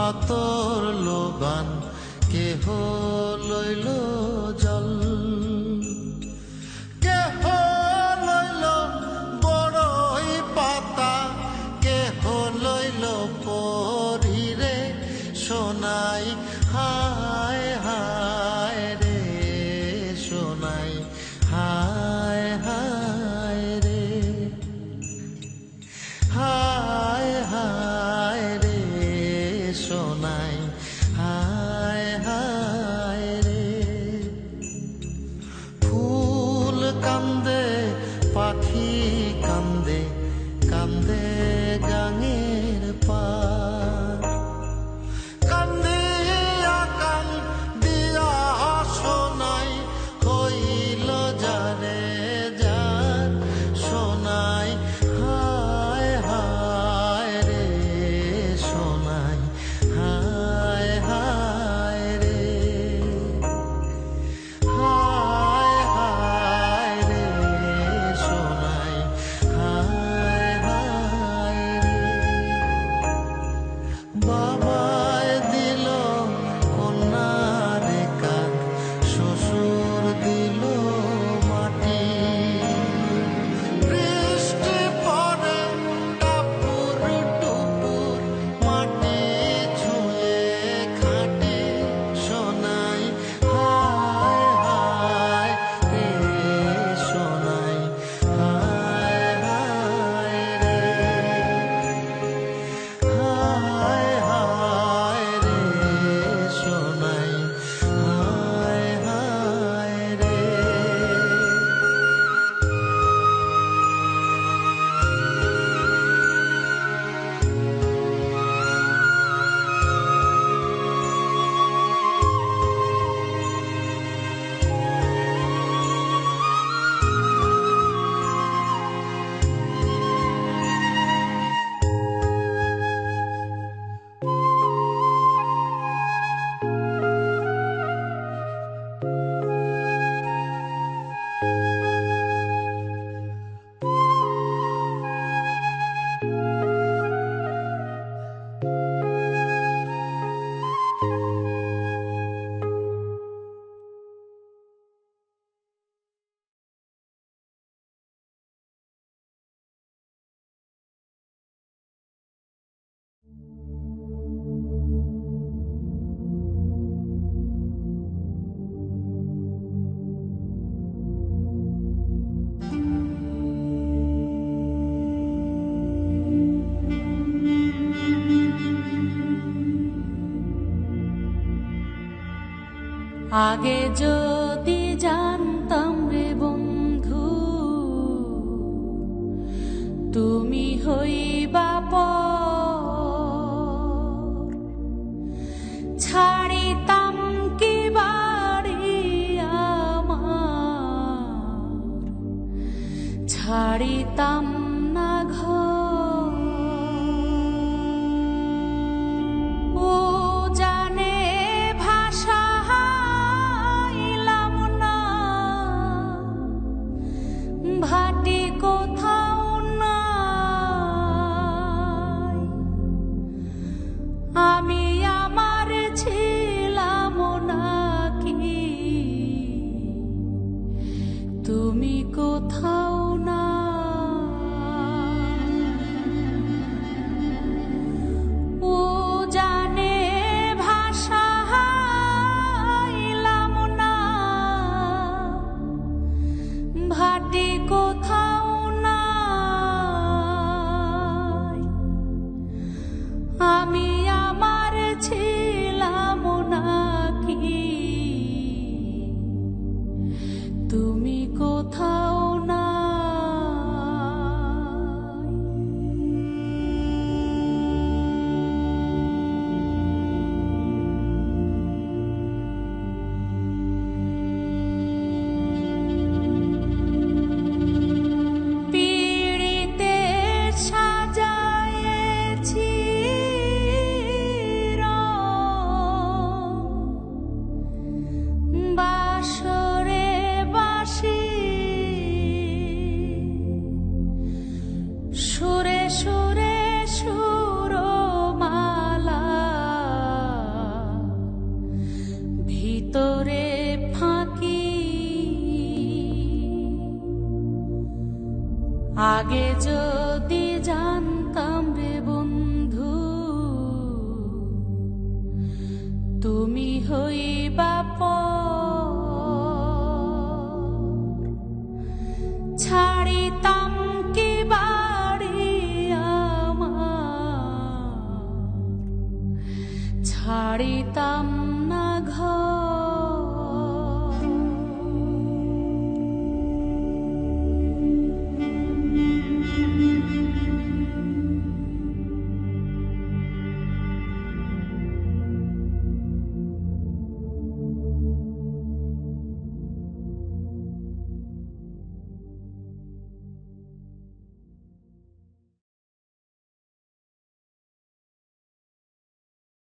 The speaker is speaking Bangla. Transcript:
আতর লোগান কেহ লইল জল, কেহ লইল বড়ই পাতা, কেহ লইল পরিরে সোনাই, হায় হায় রে সোনাই, হায় হায় রে, হায় হায় রে সোনাই, হায় হায় রে। ফুল কান্দে পাখি কান্দে, কান্দে গাঙের পার, কান্দিয়া কান্দিয়া সোনাই হইল যারে যার সোনাই, হায় হায় রে সোনাই, হায় হায় রে, হায় হায় রে সোনাই, হায় হায় রে। বাবায় দিল কন্যারে কাঁদ, শ্বশুর দিল মাটি, বৃষ্টি পড়ে টাপুর টুপুর, মাটি ছুঁয়ে খাটে সোনাই, হায় হায় রে সোনাই, হায় হায় রে, হায় হায় রে সোনাই, হায় হায় রে। আগে যদি জানতাম রে বন্ধু, তুমি হইবা পর, ছাড়িতাম কি বাড়ি আমার, ছাড়িতাম না ঘর। ও জানে ভাষা হাইলাম না, ভাটি কোথাও নাই, আমি আমার ছিলাম নাকি, তুমি কোথাও নাই। তুমি হইবা ছাড়িতাম কি বাড়ি আমার, ছাড়িতাম না ঘর।